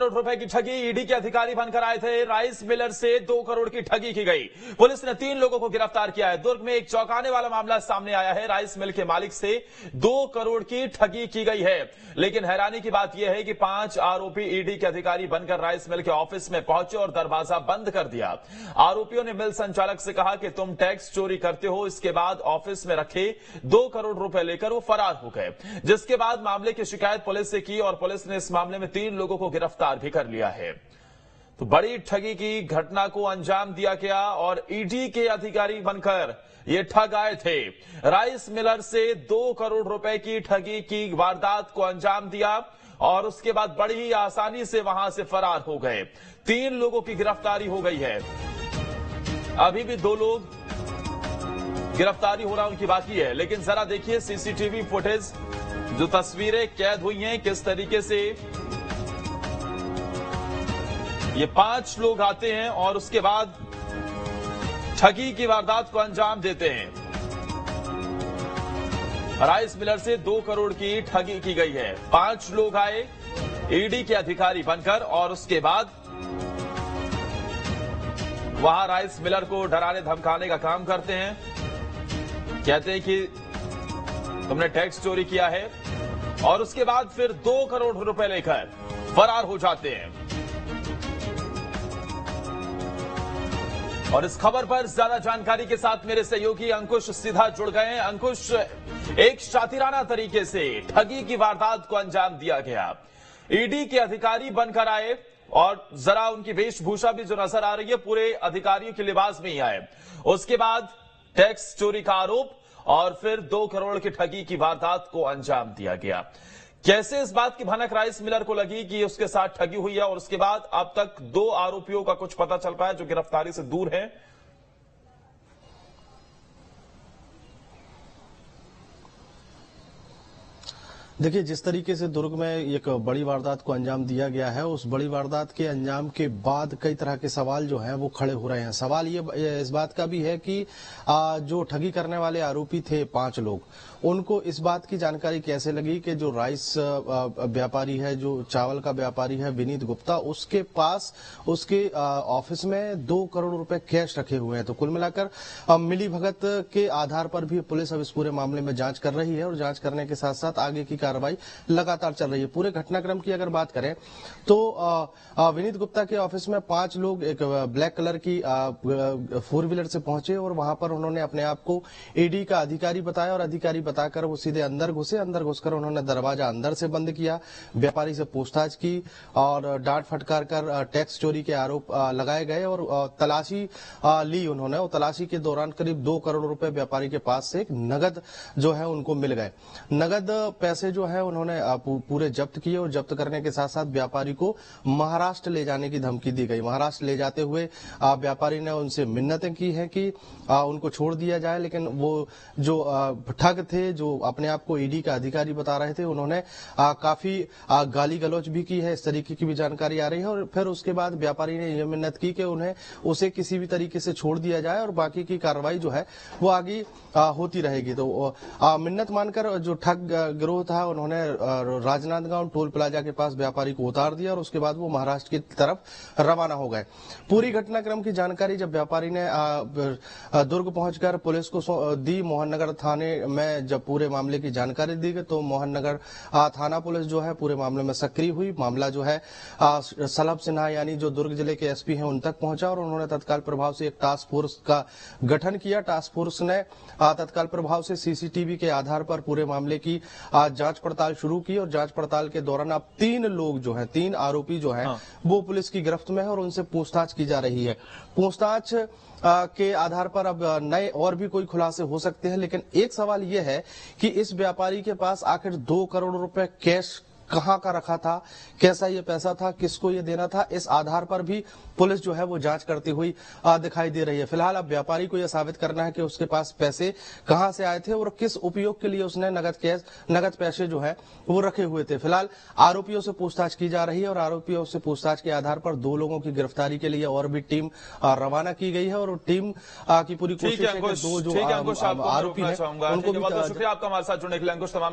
करोड़ रुपए की ठगी। ईडी के अधिकारी बनकर आए थे। राइस मिलर से 2 करोड़ की ठगी की गई। पुलिस ने 3 लोगों को गिरफ्तार किया है। दुर्ग में एक चौंकाने वाला मामला सामने आया है। राइस मिल के मालिक से 2 करोड़ की ठगी की गई है। लेकिन हैरानी की बात यह है कि 5 आरोपी ईडी के अधिकारी बनकर राइस मिल के ऑफिस में पहुंचे और दरवाजा बंद कर दिया। आरोपियों ने मिल संचालक से कहा कि तुम टैक्स चोरी करते हो। इसके बाद ऑफिस में रखे 2 करोड़ रुपए लेकर वो फरार हो गए, जिसके बाद मामले की शिकायत पुलिस से की और पुलिस ने इस मामले में 3 लोगों को गिरफ्तार भी कर लिया है। तो बड़ी ठगी की घटना को अंजाम दिया गया और ईडी के अधिकारी बनकर ये ठग आए थे। राइस मिलर से 2 करोड़ रुपए की ठगी की वारदात को अंजाम दिया और उसके बाद बड़ी ही आसानी से वहां से फरार हो गए। 3 लोगों की गिरफ्तारी हो गई है। अभी भी 2 लोग गिरफ्तारी होना उनकी बाकी है। लेकिन जरा देखिए सीसीटीवी फुटेज, जो तस्वीरें कैद हुई हैं, किस तरीके से ये 5 लोग आते हैं और उसके बाद ठगी की वारदात को अंजाम देते हैं। राइस मिलर से 2 करोड़ की ठगी की गई है। 5 लोग आए ईडी के अधिकारी बनकर और उसके बाद वहां राइस मिलर को डराने धमकाने का काम करते हैं। कहते हैं कि तुमने टैक्स चोरी किया है और उसके बाद फिर 2 करोड़ रुपए लेकर फरार हो जाते हैं। और इस खबर पर ज्यादा जानकारी के साथ मेरे सहयोगी अंकुश सीधा जुड़ गए हैं। अंकुश, एक शातिराना तरीके से ठगी की वारदात को अंजाम दिया गया। ईडी के अधिकारी बनकर आए और जरा उनकी वेशभूषा भी जो नजर आ रही है पूरे अधिकारियों के लिबास में ही आए। उसके बाद टैक्स चोरी का आरोप और फिर 2 करोड़ की ठगी की वारदात को अंजाम दिया गया। कैसे इस बात की भनक राइस मिलर को लगी कि उसके साथ ठगी हुई है और उसके बाद अब तक 2 आरोपियों का कुछ पता चल पाया जो गिरफ्तारी से दूर है? देखिए, जिस तरीके से दुर्ग में एक बड़ी वारदात को अंजाम दिया गया है, उस बड़ी वारदात के अंजाम के बाद कई तरह के सवाल जो हैं वो खड़े हो रहे हैं। सवाल ये इस बात का भी है कि जो ठगी करने वाले आरोपी थे 5 लोग, उनको इस बात की जानकारी कैसे लगी कि जो राइस व्यापारी है, जो चावल का व्यापारी है विनीत गुप्ता, उसके पास उसके ऑफिस में 2 करोड़ रुपए कैश रखे हुए हैं। तो कुल मिलाकर मिली भगत के आधार पर भी पुलिस अब इस पूरे मामले में जांच कर रही है और जांच करने के साथ साथ आगे की कार्रवाई लगातार चल रही है। पूरे घटनाक्रम की अगर बात करें तो विनीत गुप्ता के ऑफिस में 5 लोग एक ब्लैक कलर की 4 व्हीलर से पहुंचे और वहां पर उन्होंने अपने आप को ईडी का अधिकारी बताया और अधिकारी बताकर वो सीधे अंदर घुसे। अंदर घुसकर उन्होंने दरवाजा अंदर से बंद किया, व्यापारी से पूछताछ की और डांट फटकार कर टैक्स चोरी के आरोप लगाए गए और तलाशी ली उन्होंने। और तलाशी के दौरान करीब 2 करोड़ रुपए व्यापारी के पास से नगद जो है उनको मिल गए। नगद पैसे जो है उन्होंने पूरे जब्त किए और जब्त करने के साथ साथ व्यापारी को महाराष्ट्र ले जाने की धमकी दी गई। महाराष्ट्र ले जाते हुए व्यापारी ने उनसे मिन्नतें की हैं कि उनको छोड़ दिया जाए, लेकिन वो जो ठग थे, जो अपने आप को ईडी का अधिकारी बता रहे थे, उन्होंने काफी गाली गलौज भी की है। इस तरीके की भी जानकारी आ रही है। और फिर उसके बाद व्यापारी ने यह मिन्नत की कि उसे किसी भी तरीके से छोड़ दिया जाए और बाकी की कार्रवाई जो है वो आगे होती रहेगी। तो मिन्नत मानकर जो ठग गिरोह था उन्होंने राजनांदगांव टोल प्लाजा के पास व्यापारी को उतार दिया और उसके बाद वो महाराष्ट्र की तरफ रवाना हो गए। पूरी घटनाक्रम की जानकारी जब व्यापारी ने दुर्ग पहुंचकर पुलिस को दी, मोहन नगर थाने में जब पूरे मामले की जानकारी दी गई तो मोहन नगर थाना पुलिस जो है पूरे मामले में सक्रिय हुई। मामला जो है सलभ सिन्हा यानी जो दुर्ग जिले के एसपी हैं उन तक पहुंचा और उन्होंने तत्काल प्रभाव से एक टास्क फोर्स का गठन किया। टास्क फोर्स ने तत्काल प्रभाव से सीसीटीवी के आधार पर पूरे मामले की जांच पड़ताल शुरू की और जांच पड़ताल के दौरान अब 3 लोग जो हैं, 3 आरोपी जो हैं वो पुलिस की गिरफ्त में है और उनसे पूछताछ की जा रही है। पूछताछ के आधार पर अब नए और भी कोई खुलासे हो सकते हैं, लेकिन एक सवाल यह है कि इस व्यापारी के पास आखिर 2 करोड़ रुपए कैश कहां का रखा था, कैसा ये पैसा था, किसको ये देना था, इस आधार पर भी पुलिस जो है वो जांच करती हुई दिखाई दे रही है। फिलहाल अब व्यापारी को यह साबित करना है कि उसके पास पैसे कहां से आए थे और किस उपयोग के लिए उसने नगद पैसे जो है वो रखे हुए थे। फिलहाल आरोपियों से पूछताछ की जा रही है और आरोपियों से पूछताछ के आधार पर 2 लोगों की गिरफ्तारी के लिए और भी टीम रवाना की गई है और टीम की पूरी कोशिश है कि 2 जो आरोपी हैं उनको भी। शुक्रिया आपका हमारे साथ जुड़ने के लिए अंकुश। तमाम